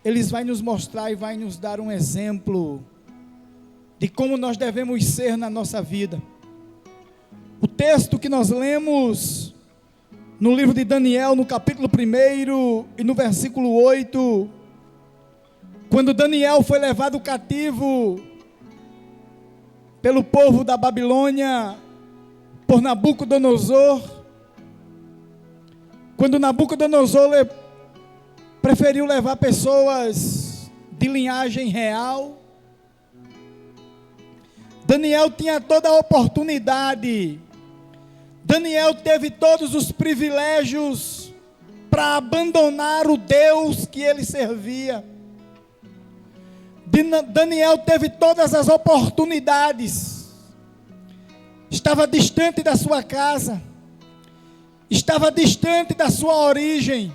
eles vão nos mostrar e vai nos dar um exemplo de como nós devemos ser na nossa vida. O texto que nós lemos no livro de Daniel, no capítulo 1 e no versículo 8, quando Daniel foi levado cativo pelo povo da Babilônia, por Nabucodonosor, quando Nabucodonosor preferiu levar pessoas de linhagem real, Daniel tinha toda a oportunidade, Daniel teve todos os privilégios para abandonar o Deus que ele servia. Daniel teve todas as oportunidades, estava distante da sua casa, estava distante da sua origem,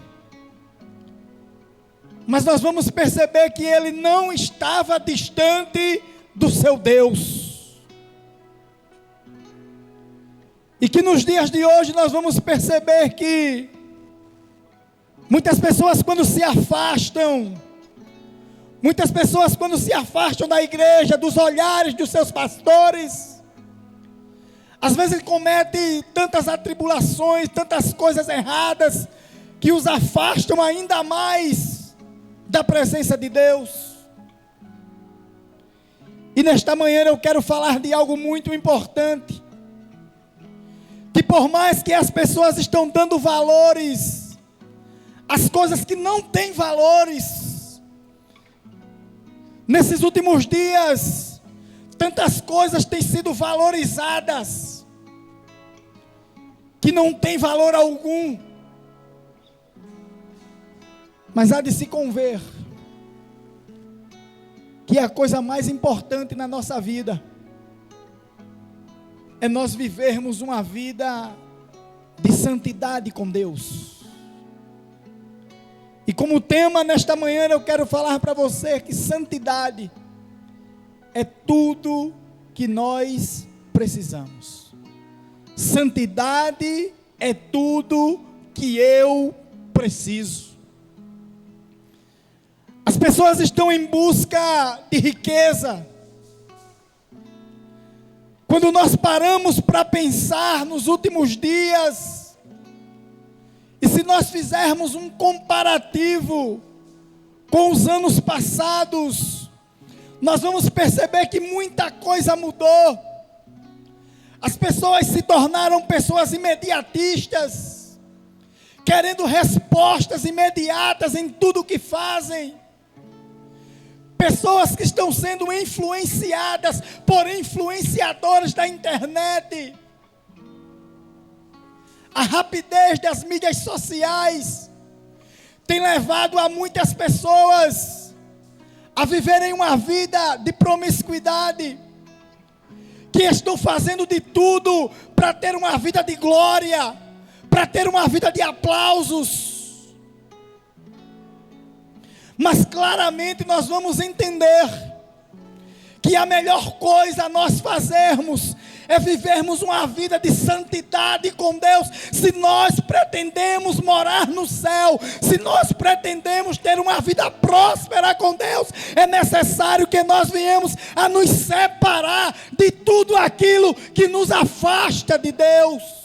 mas nós vamos perceber que ele não estava distante do seu Deus. E que nos dias de hoje nós vamos perceber que muitas pessoas quando se afastam da igreja, dos olhares dos seus pastores, às vezes cometem tantas atribulações, tantas coisas erradas, que os afastam ainda mais da presença de Deus. E nesta manhã eu quero falar de algo muito importante, que por mais que as pessoas estão dando valores às coisas que não têm valores, nesses últimos dias, tantas coisas têm sido valorizadas, que não tem valor algum, mas há de se conver, que a coisa mais importante na nossa vida, é nós vivermos uma vida de santidade com Deus. E como tema nesta manhã eu quero falar para você que santidade é tudo que nós precisamos. Santidade é tudo que eu preciso. As pessoas estão em busca de riqueza. Quando nós paramos para pensar nos últimos dias, e se nós fizermos um comparativo com os anos passados, nós vamos perceber que muita coisa mudou. As pessoas se tornaram pessoas imediatistas, querendo respostas imediatas em tudo o que fazem. Pessoas que estão sendo influenciadas por influenciadores da internet. A rapidez das mídias sociais tem levado a muitas pessoas a viverem uma vida de promiscuidade, que estão fazendo de tudo para ter uma vida de glória, para ter uma vida de aplausos. Mas claramente nós vamos entender que a melhor coisa a nós fazermos é vivermos uma vida de santidade com Deus. Se nós pretendemos morar no céu, se nós pretendemos ter uma vida próspera com Deus, é necessário que nós venhamos a nos separar de tudo aquilo que nos afasta de Deus.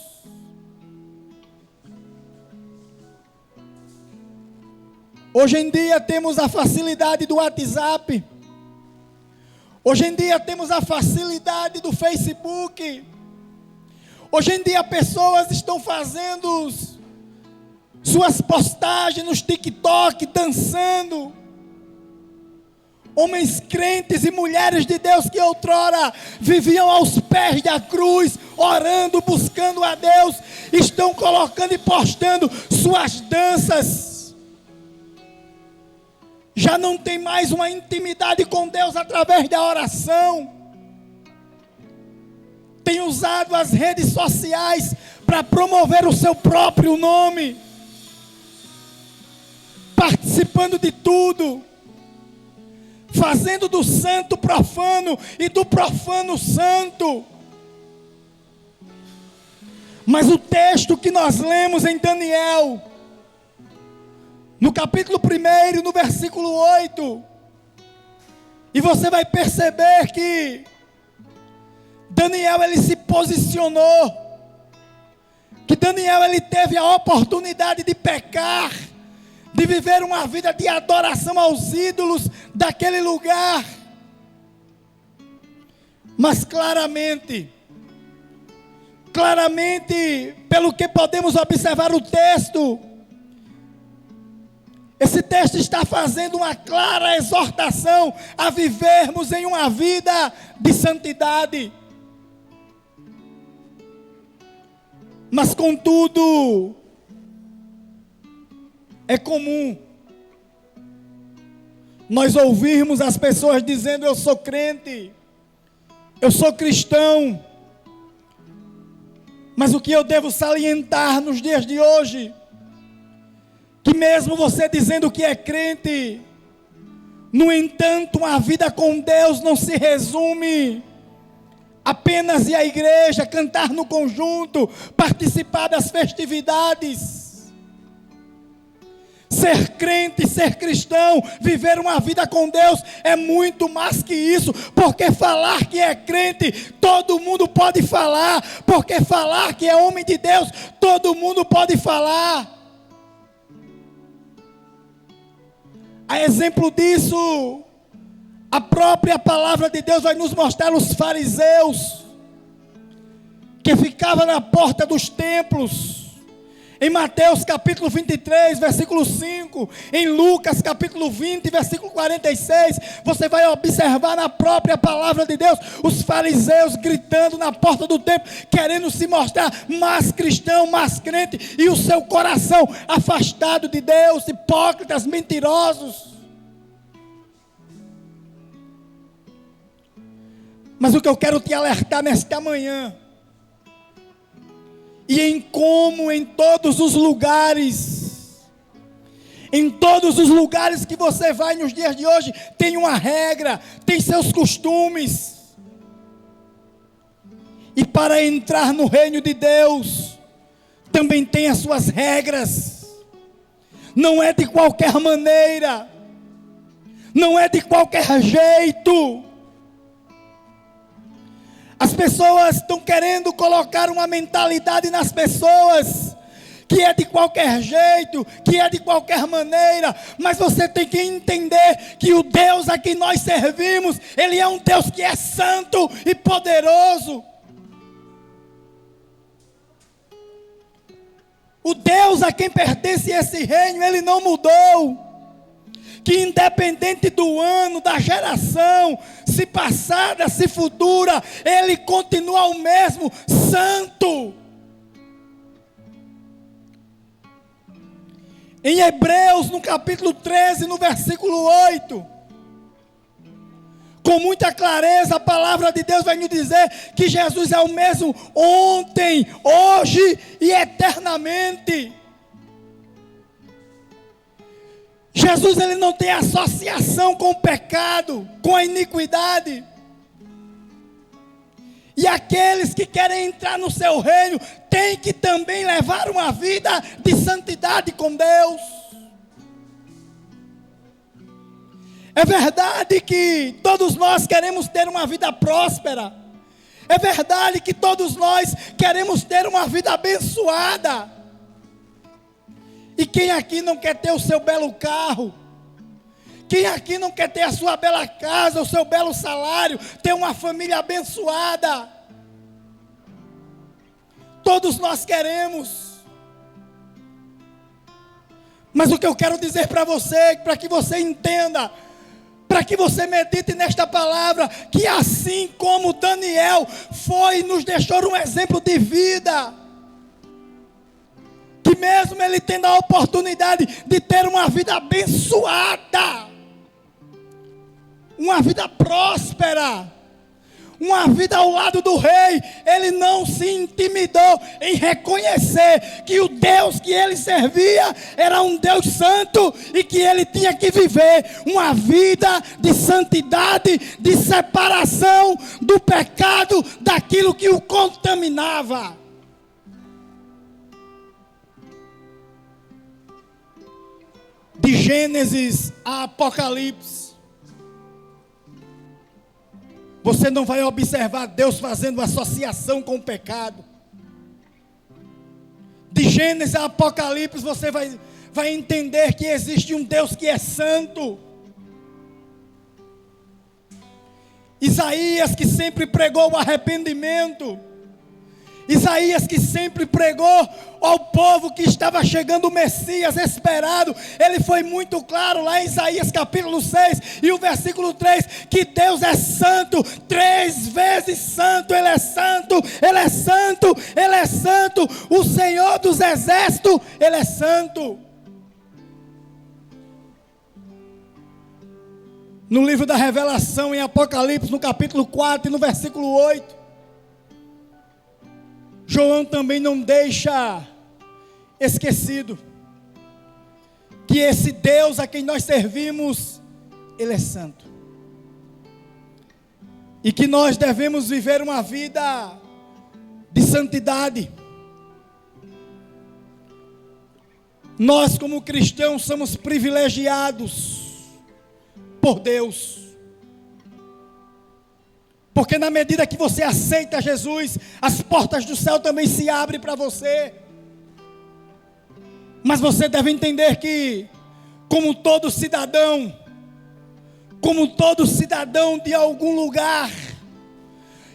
Hoje em dia temos a facilidade do WhatsApp. Hoje em dia temos a facilidade do Facebook. Hoje em dia pessoas estão fazendo suas postagens nos TikTok, dançando. Homens crentes e mulheres de Deus que outrora viviam aos pés da cruz, orando, buscando a Deus, estão colocando e postando suas danças. Já não tem mais uma intimidade com Deus através da oração. Tem usado as redes sociais para promover o seu próprio nome. Participando de tudo. Fazendo do santo profano e do profano santo. Mas o texto que nós lemos em Daniel no capítulo 1, no versículo 8. E você vai perceber que Daniel, ele se posicionou. Que Daniel, ele teve a oportunidade de pecar, de viver uma vida de adoração aos ídolos daquele lugar. Mas claramente, pelo que podemos observar o texto, esse texto está fazendo uma clara exortação a vivermos em uma vida de santidade. Mas contudo, é comum nós ouvirmos as pessoas dizendo: eu sou crente, eu sou cristão. Mas o que eu devo salientar nos dias de hoje, que mesmo você dizendo que é crente, no entanto, a vida com Deus não se resume apenas ir à igreja, cantar no conjunto, participar das festividades. Ser crente, ser cristão, viver uma vida com Deus é muito mais que isso. Porque falar que é crente, todo mundo pode falar. Porque falar que é homem de Deus, todo mundo pode falar. A exemplo disso, a própria palavra de Deus vai nos mostrar os fariseus que ficavam na porta dos templos. Em Mateus capítulo 23, versículo 5, em Lucas capítulo 20, versículo 46, você vai observar na própria palavra de Deus, os fariseus gritando na porta do templo, querendo se mostrar mais cristão, mais crente, e o seu coração afastado de Deus, hipócritas, mentirosos. Mas o que eu quero te alertar nesta manhã, e em como em todos os lugares que você vai nos dias de hoje, tem uma regra, tem seus costumes. E para entrar no reino de Deus, também tem as suas regras. Não é de qualquer maneira, não é de qualquer jeito. As pessoas estão querendo colocar uma mentalidade nas pessoas, que é de qualquer jeito, que é de qualquer maneira. Mas você tem que entender que o Deus a quem nós servimos, Ele é um Deus que é santo e poderoso. O Deus a quem pertence esse reino, Ele não mudou. Que independente do ano, da geração, se passada, se futura, Ele continua o mesmo, santo. Em Hebreus, no capítulo 13, no versículo 8, com muita clareza, a palavra de Deus vai nos dizer que Jesus é o mesmo ontem, hoje e eternamente. Jesus, ele não tem associação com o pecado, com a iniquidade. E aqueles que querem entrar no seu reino, têm que também levar uma vida de santidade com Deus. É verdade que todos nós queremos ter uma vida próspera. É verdade que todos nós queremos ter uma vida abençoada. E quem aqui não quer ter o seu belo carro? Quem aqui não quer ter a sua bela casa, o seu belo salário, ter uma família abençoada? Todos nós queremos. Mas o que eu quero dizer para você, para que você entenda, para que você medite nesta palavra, que assim como Daniel foi e nos deixou um exemplo de vida, que mesmo ele tendo a oportunidade de ter uma vida abençoada, uma vida próspera, uma vida ao lado do rei, ele não se intimidou em reconhecer que o Deus que ele servia era um Deus santo e que ele tinha que viver uma vida de santidade, de separação do pecado, daquilo que o contaminava. de Gênesis a Apocalipse, você não vai observar Deus fazendo associação com o pecado. De Gênesis a Apocalipse você vai entender que existe um Deus que é santo. Isaías, que sempre pregou o arrependimento, Isaías, que sempre pregou ao povo que estava chegando o Messias esperado, ele foi muito claro lá em Isaías capítulo 6 e o versículo 3, que Deus é santo, 3 vezes santo, Ele é santo, Ele é santo, Ele é santo, o Senhor dos exércitos, Ele é santo. No livro da Revelação, em Apocalipse, no capítulo 4 e no versículo 8, João também não deixa esquecido que esse Deus a quem nós servimos, Ele é santo. E que nós devemos viver uma vida de santidade. Nós, como cristãos, somos privilegiados por Deus. Porque na medida que você aceita Jesus, as portas do céu também se abrem para você. Mas você deve entender que, como todo cidadão de algum lugar,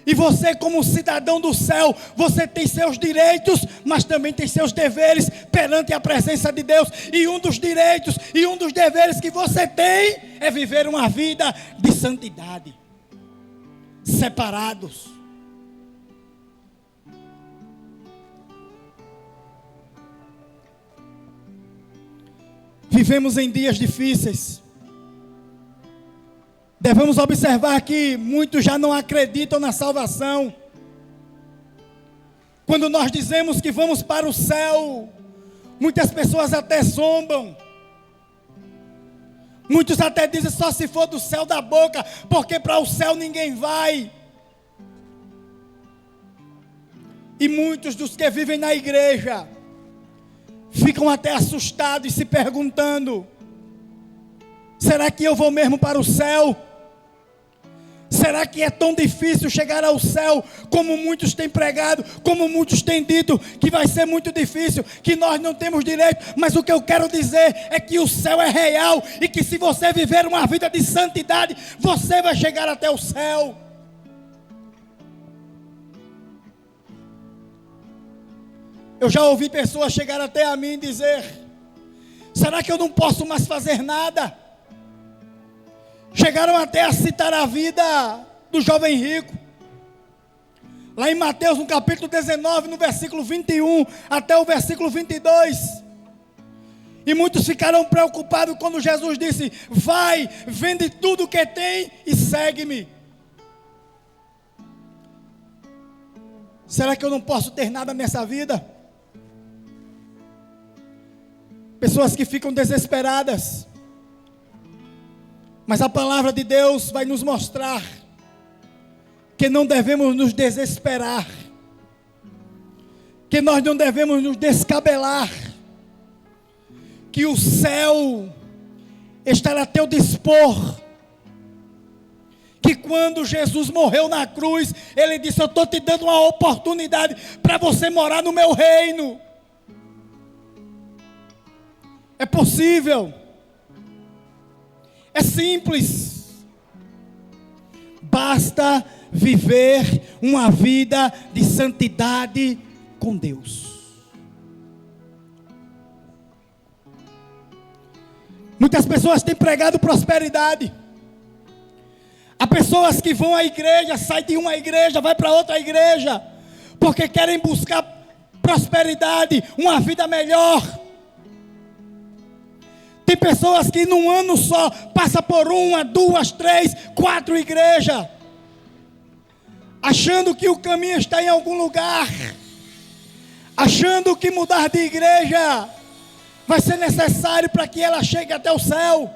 e você como cidadão do céu, você tem seus direitos, mas também tem seus deveres perante a presença de Deus. E um dos direitos e um dos deveres que você tem é viver uma vida de santidade. Separados. Vivemos em dias difíceis. Devemos observar que muitos já não acreditam na salvação. Quando nós dizemos que vamos para o céu, muitas pessoas até zombam. Muitos até dizem só se for do céu da boca, porque para o céu ninguém vai. E muitos dos que vivem na igreja ficam até assustados e se perguntando: será que eu vou mesmo para o céu? Será que é tão difícil chegar ao céu, como muitos têm pregado, como muitos têm dito, que vai ser muito difícil, que nós não temos direito? Mas o que eu quero dizer é que o céu é real, e que se você viver uma vida de santidade, você vai chegar até o céu. Eu já ouvi pessoas chegar até a mim e dizer: será que eu não posso mais fazer nada? Chegaram até a citar a vida do jovem rico. Lá em Mateus, no capítulo 19, no versículo 21 até o versículo 22. E muitos ficaram preocupados quando Jesus disse: vai, vende tudo o que tem e segue-me. Será que eu não posso ter nada nessa vida? Pessoas que ficam desesperadas. Mas a palavra de Deus vai nos mostrar que não devemos nos desesperar, que nós não devemos nos descabelar, que o céu está a teu dispor, que quando Jesus morreu na cruz, Ele disse: eu estou te dando uma oportunidade para você morar no meu reino. É possível. É simples. Basta viver uma vida de santidade com Deus. Muitas pessoas têm pregado prosperidade. Há pessoas que vão à igreja, saem de uma igreja, vai para outra igreja, porque querem buscar prosperidade, uma vida melhor. Tem pessoas que num ano só passa por 1, 2, 3, 4 igrejas, achando que o caminho está em algum lugar, achando que mudar de igreja vai ser necessário para que ela chegue até o céu.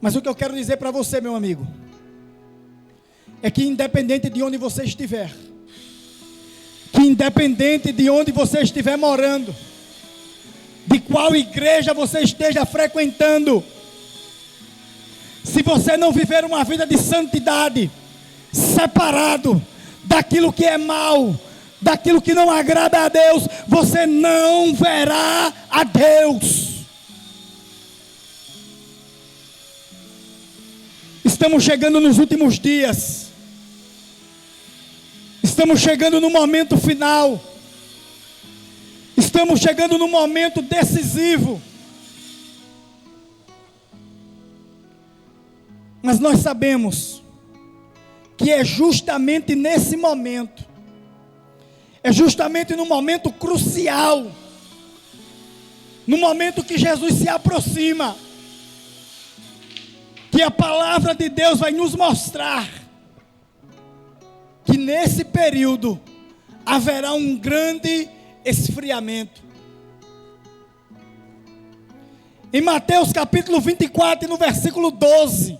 Mas o que eu quero dizer para você, meu amigo, é que independente de onde você estiver, que Independente de onde você estiver morando, de qual igreja você esteja frequentando, se você não viver uma vida de santidade, separado daquilo que é mal, daquilo que não agrada a Deus, você não verá a Deus. Estamos chegando nos últimos dias. Estamos chegando no momento final. Estamos chegando no momento decisivo. Mas nós sabemos que é justamente nesse momento, é justamente no momento crucial, no momento que Jesus se aproxima, que a palavra de Deus vai nos mostrar que nesse período haverá um grande esfriamento. Em Mateus capítulo 24, no versículo 12,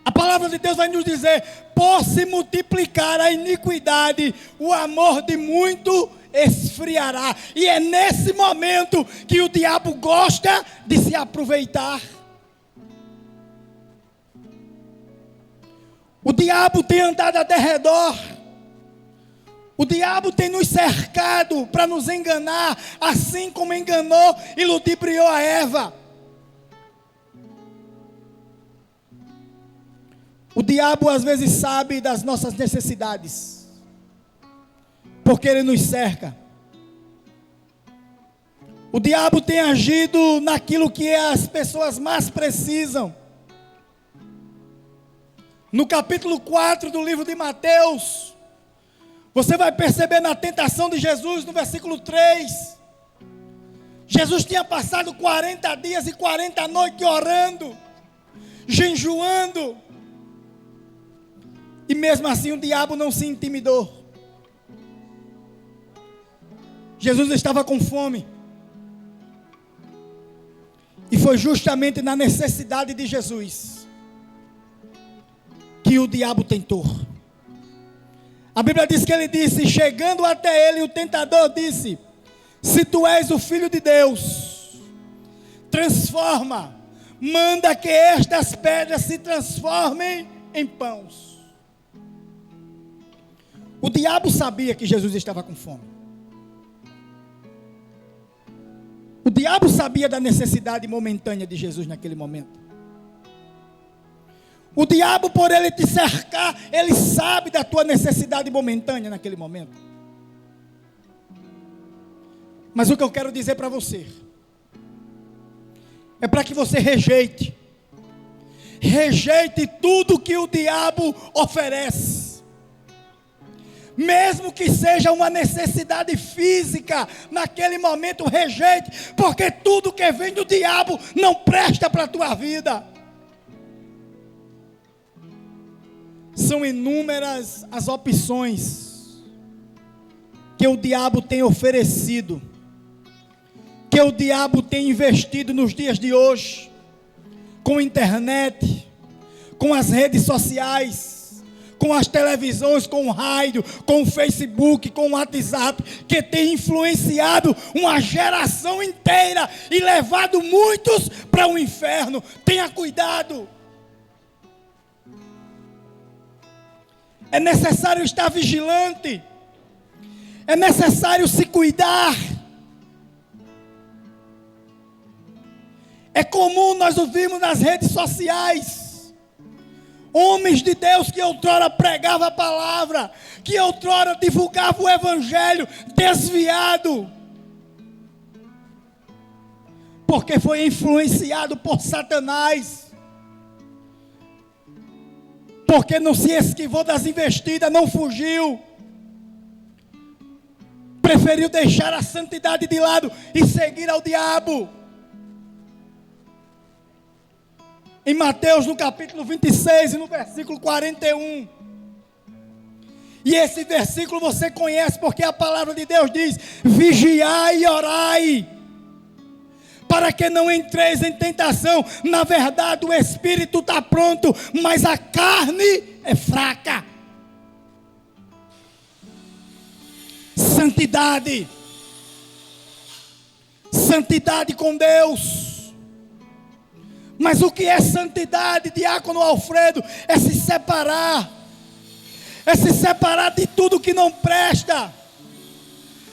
a palavra de Deus vai nos dizer: por se multiplicar a iniquidade, o amor de muito esfriará. E é nesse momento que o diabo gosta de se aproveitar. O diabo tem andado ao derredor. O diabo tem nos cercado para nos enganar, assim como enganou e ludibriou a Eva. O diabo às vezes sabe das nossas necessidades, porque ele nos cerca. O diabo tem agido naquilo que as pessoas mais precisam. No capítulo 4 do livro de Mateus, você vai perceber na tentação de Jesus, no versículo 3. Jesus tinha passado 40 dias e 40 noites orando, jejuando. E mesmo assim o diabo não se intimidou. Jesus estava com fome. E foi justamente na necessidade de Jesus que o diabo tentou. A Bíblia diz que ele disse, chegando até ele, o tentador disse: se tu és o Filho de Deus, transforma, manda que estas pedras se transformem em pães. O diabo sabia que Jesus estava com fome. O diabo sabia da necessidade momentânea de Jesus naquele momento. O diabo, por ele te cercar, ele sabe da tua necessidade momentânea naquele momento. Mas o que eu quero dizer para você é para que você rejeite tudo que o diabo oferece. Mesmo que seja uma necessidade física, naquele momento rejeite, porque tudo que vem do diabo não presta para a tua vida. São inúmeras as opções que o diabo tem oferecido, que o diabo tem investido nos dias de hoje, com a internet, com as redes sociais, com as televisões, com o rádio, com o Facebook, com o WhatsApp, que tem influenciado uma geração inteira e levado muitos para o inferno. Tenha cuidado. É necessário estar vigilante. É necessário se cuidar. É comum nós ouvirmos nas redes sociais homens de Deus que outrora pregavam a palavra, que outrora divulgavam o evangelho, desviado, porque foi influenciado por Satanás, porque não se esquivou das investidas, não fugiu, preferiu deixar a santidade de lado e seguir ao diabo. Em Mateus, no capítulo 26 e no versículo 41. E esse versículo você conhece, porque a palavra de Deus diz: vigiai e orai, para que não entreis em tentação. Na verdade o espírito está pronto, mas a carne é fraca. Santidade. Santidade com Deus. Mas o que é santidade, diácono Alfredo? É se separar. É se separar de tudo que não presta.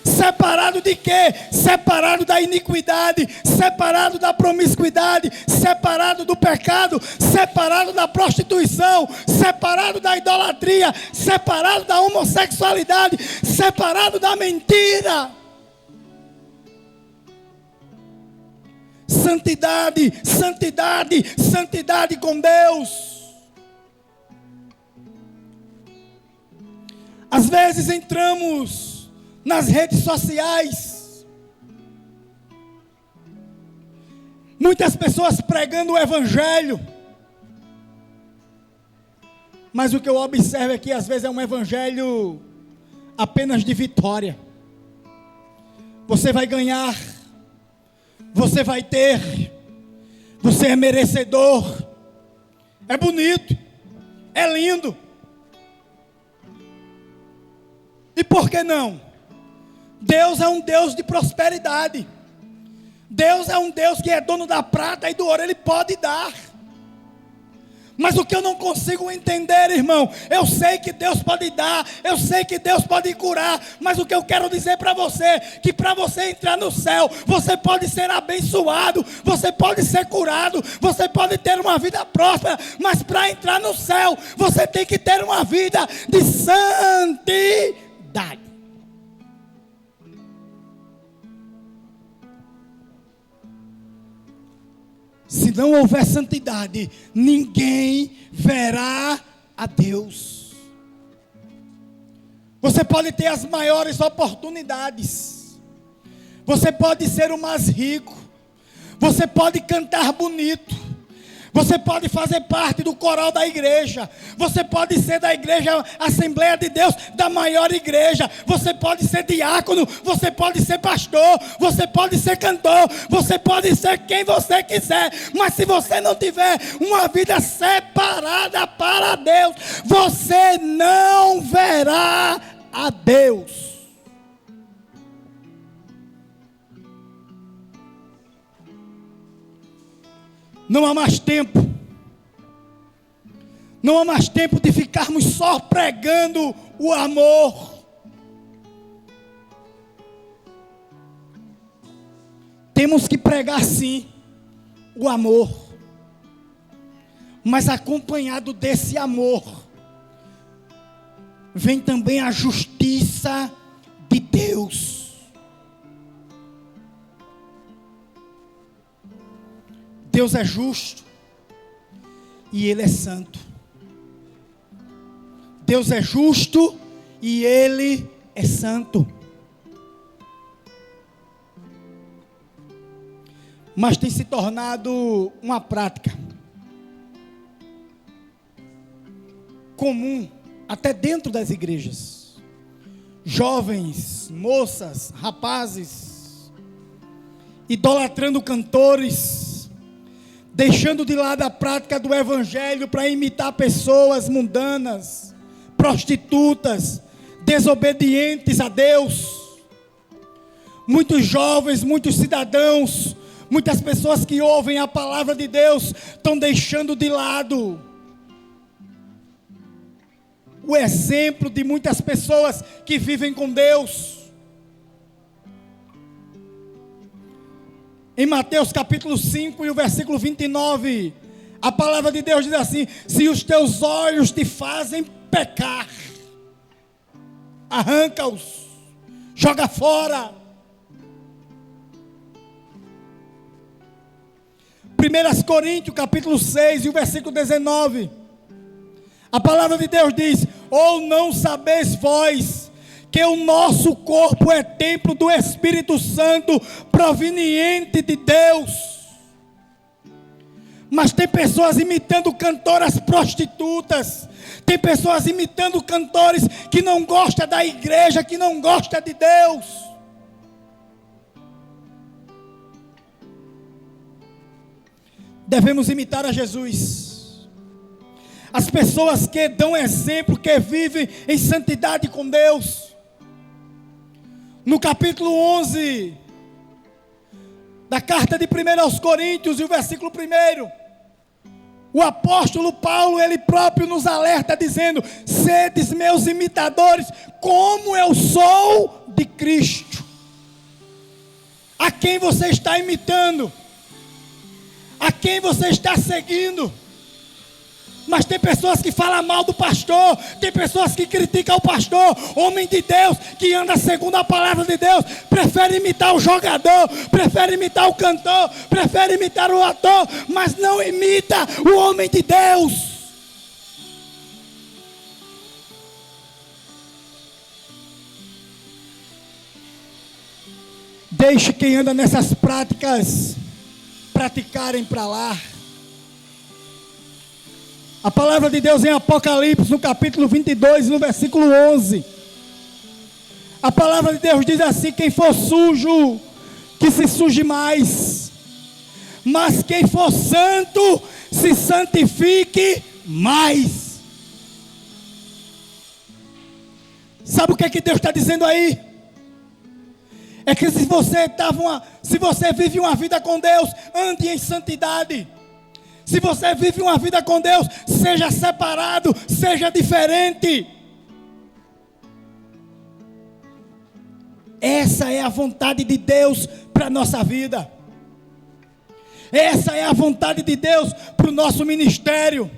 Separado de quê? Separado da iniquidade, separado da promiscuidade, separado do pecado, separado da prostituição, separado da idolatria, separado da homossexualidade, separado da mentira. Santidade, santidade, santidade com Deus. Às vezes entramos nas redes sociais, muitas pessoas pregando o evangelho, mas o que eu observo aqui às vezes é um evangelho apenas de vitória. Você vai ganhar, você vai ter, você é merecedor, é bonito, é lindo. E por que não? Deus é um Deus de prosperidade. Deus é um Deus que é dono da prata e do ouro. Ele pode dar. Mas o que eu não consigo entender, irmão, eu sei que Deus pode dar, eu sei que Deus pode curar, mas o que eu quero dizer para você, que para você entrar no céu, você pode ser abençoado, você pode ser curado, você pode ter uma vida próspera, mas para entrar no céu, você tem que ter uma vida de santidade. Se não houver santidade, ninguém verá a Deus. Você pode ter as maiores oportunidades. Você pode ser o mais rico. Você pode cantar bonito. Você pode fazer parte do coral da igreja. Você pode ser da igreja Assembleia de Deus, da maior igreja. Você pode ser diácono. Você pode ser pastor. Você pode ser cantor. Você pode ser quem você quiser. Mas se você não tiver uma vida separada para Deus, você não verá a Deus. Não há mais tempo. Não há mais tempo de ficarmos só pregando o amor. Temos que pregar sim o amor. Mas acompanhado desse amor, vem também a justiça de Deus. Deus é justo e Ele é santo. Deus é justo e Ele é santo. Mas tem se tornado uma prática comum até dentro das igrejas. Jovens, moças, rapazes, idolatrando cantores, deixando de lado a prática do evangelho para imitar pessoas mundanas, prostitutas, desobedientes a Deus. Muitos jovens, muitos cidadãos, muitas pessoas que ouvem a palavra de Deus estão deixando de lado o exemplo de muitas pessoas que vivem com Deus. Em Mateus capítulo 5 e o versículo 29, a palavra de Deus diz assim: se os teus olhos te fazem pecar, arranca-os, joga fora. 1 Coríntios capítulo 6 e o versículo 19, a palavra de Deus diz: ou não sabeis vós que o nosso corpo é templo do Espírito Santo, proveniente de Deus. Mas tem pessoas imitando cantoras prostitutas, tem pessoas imitando cantores que não gostam da igreja, que não gostam de Deus. Devemos imitar a Jesus. As pessoas que dão exemplo, que vivem em santidade com Deus. no capítulo 11 da carta de 1 aos Coríntios, e o versículo 1, o apóstolo Paulo, ele próprio nos alerta dizendo: sedes meus imitadores, como eu sou de Cristo. A quem você está imitando? A quem você está seguindo? Mas tem pessoas que falam mal do pastor, tem pessoas que criticam o pastor, homem de Deus, que anda segundo a palavra de Deus, prefere imitar o jogador, prefere imitar o cantor, prefere imitar o ator, mas não imita o homem de Deus. Deixe quem anda nessas práticas praticarem para lá. A palavra de Deus em Apocalipse, no capítulo 22, no versículo 11. A palavra de Deus diz assim: quem for sujo, que se suje mais. Mas quem for santo, se santifique mais. Sabe o que é que Deus está dizendo aí? É que se você vive uma vida com Deus, ande em santidade. Se você vive uma vida com Deus, seja separado, seja diferente. Essa é a vontade de Deus para a nossa vida. Essa é a vontade de Deus para o nosso ministério.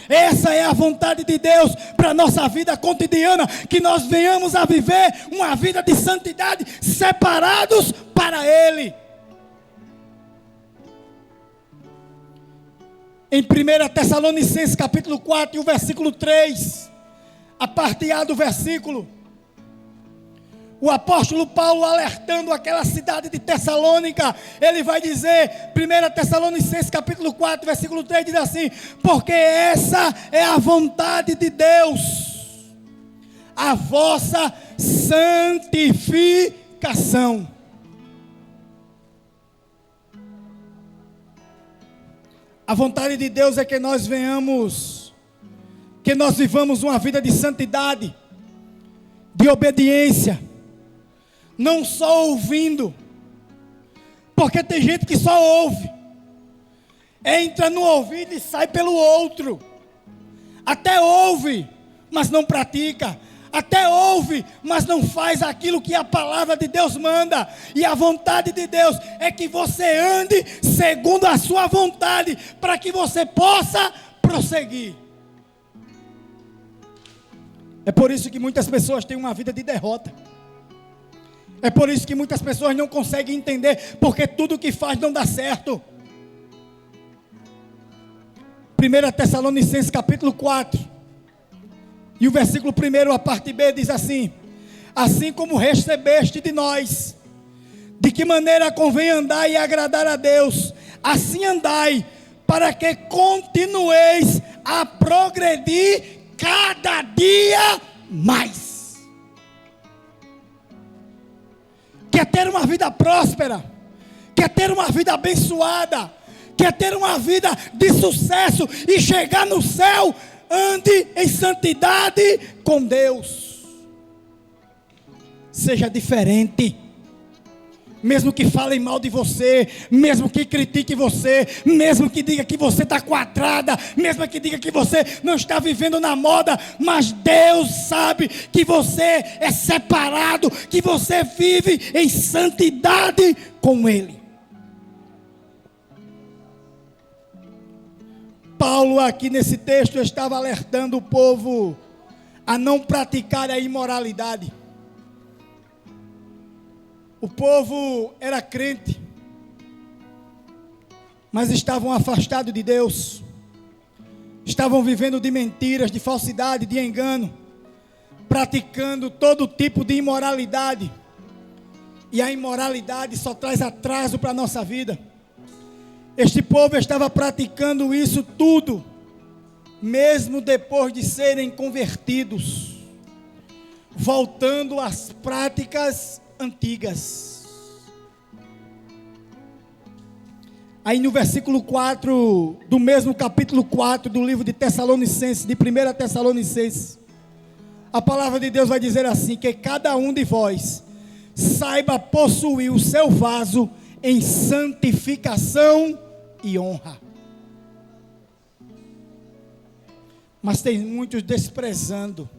Essa é a vontade de Deus para a nossa vida cotidiana, que nós venhamos a viver uma vida de santidade, separados para Ele. Em 1 Tessalonicenses capítulo 4 e o versículo 3, a parte A do versículo, o apóstolo Paulo alertando aquela cidade de Tessalônica, ele vai dizer, 1 Tessalonicenses capítulo 4, versículo 3, diz assim: porque essa é a vontade de Deus, a vossa santificação. A vontade de Deus é que nós vivamos uma vida de santidade, de obediência, não só ouvindo, porque tem gente que só ouve, entra no ouvido e sai pelo outro, até ouve, mas não pratica, até ouve, mas não faz aquilo que a palavra de Deus manda. E a vontade de Deus é que você ande segundo a sua vontade, para que você possa prosseguir. É por isso que muitas pessoas têm uma vida de derrota. É por isso que muitas pessoas não conseguem entender, porque tudo que faz não dá certo. 1 Tessalonicenses capítulo 4 e o versículo 1, a parte B, diz assim: assim como recebeste de nós, de que maneira convém andar e agradar a Deus, assim andai, para que continueis a progredir cada dia mais. Quer ter uma vida próspera, quer ter uma vida abençoada, quer ter uma vida de sucesso e chegar no céu? Ande em santidade com Deus. Seja diferente. Mesmo que falem mal de você, mesmo que critique você, mesmo que diga que você está quadrada, mesmo que diga que você não está vivendo na moda, mas Deus sabe que você é separado, que você vive em santidade com Ele. Paulo aqui nesse texto estava alertando o povo a não praticar a imoralidade. O povo era crente, mas estavam afastados de Deus, estavam vivendo de mentiras, de falsidade, de engano, praticando todo tipo de imoralidade, e a imoralidade só traz atraso para a nossa vida. Este povo estava praticando isso tudo, mesmo depois de serem convertidos, voltando às práticas antigas. Aí no versículo 4, do mesmo capítulo 4 do livro de Tessalonicenses, de 1 Tessalonicenses, a palavra de Deus vai dizer assim: que cada um de vós saiba possuir o seu vaso em santificação e honra. Mas tem muitos desprezando.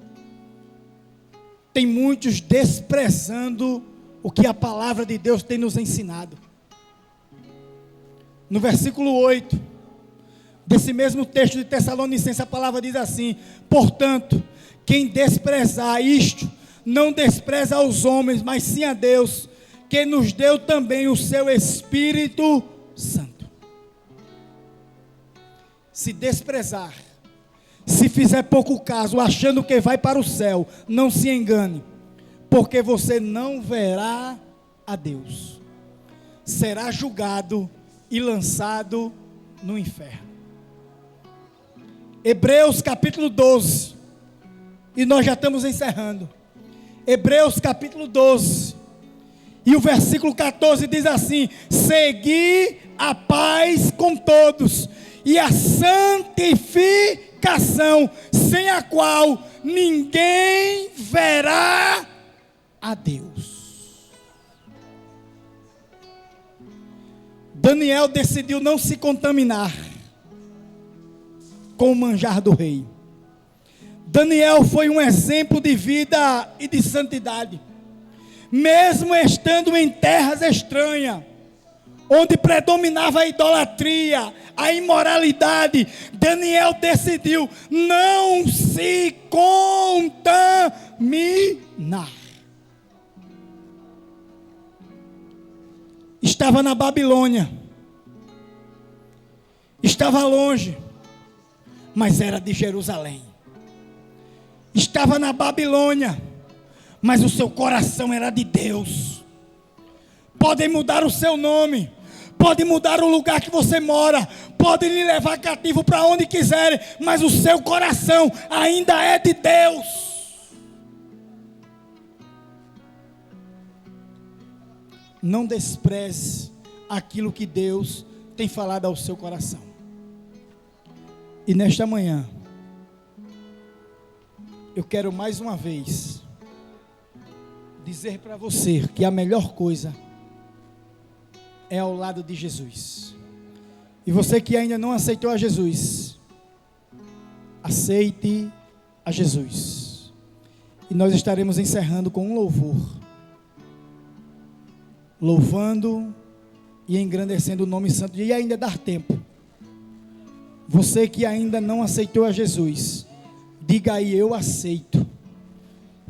Tem muitos desprezando o que a palavra de Deus tem nos ensinado. No versículo 8, desse mesmo texto de Tessalonicenses, a palavra diz assim: portanto, quem desprezar isto, não despreza aos homens, mas sim a Deus, que nos deu também o seu Espírito Santo. Se desprezar, se fizer pouco caso, achando que vai para o céu, não se engane, porque você não verá a Deus. Será julgado e lançado no inferno. Hebreus capítulo 12, e nós já estamos encerrando. Hebreus capítulo 12, e o versículo 14 diz assim: segui a paz com todos, e a santificação, sem a qual ninguém verá a Deus. Daniel decidiu não se contaminar com o manjar do rei. Daniel foi um exemplo de vida e de santidade. Mesmo estando em terras estranhas, onde predominava a idolatria, a imoralidade, Daniel decidiu não se contaminar. Estava na Babilônia, estava longe, mas era de Jerusalém. Estava na Babilônia, mas o seu coração era de Deus. Podem mudar o seu nome, pode mudar o lugar que você mora, pode lhe levar cativo para onde quiserem, mas o seu coração ainda é de Deus. Não despreze aquilo que Deus tem falado ao seu coração. E nesta manhã, eu quero mais uma vez dizer para você que a melhor coisa é ao lado de Jesus. E você que ainda não aceitou a Jesus, aceite a Jesus. E nós estaremos encerrando com um louvor, louvando e engrandecendo o nome santo. E ainda dar tempo. Você que ainda não aceitou a Jesus, diga aí: eu aceito.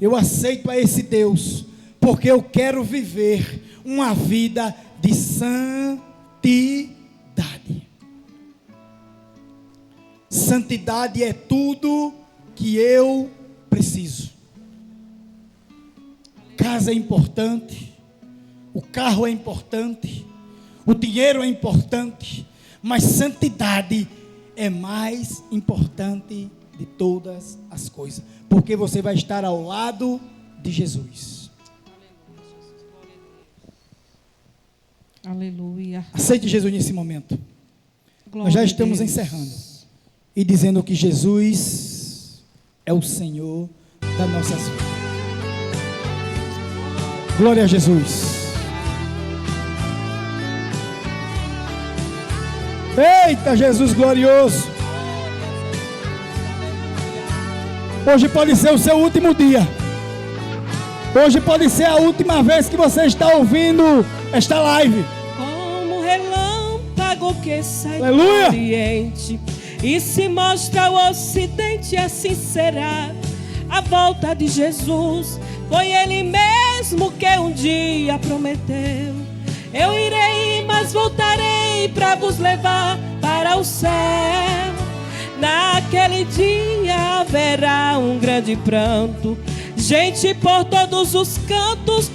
Eu aceito a esse Deus, porque eu quero viver uma vida de santidade. Santidade é tudo que eu preciso. Casa é importante, o carro é importante, o dinheiro é importante, mas santidade é mais importante de todas as coisas, porque você vai estar ao lado de Jesus. Aleluia. Aceite Jesus nesse momento. Glória Nós já a estamos Deus. encerrando e dizendo que Jesus é o Senhor das nossas vidas. Glória a Jesus. Eita, Jesus glorioso. Hoje pode ser o seu último dia. Hoje pode ser a última vez que você está ouvindo esta live. Como um relâmpago que sai Aleluia. do oriente e se mostra ao ocidente, assim será a volta de Jesus. Foi Ele mesmo que um dia prometeu: eu irei, mas voltarei para vos levar para o céu. Naquele dia haverá um grande pranto, gente por todos os cantos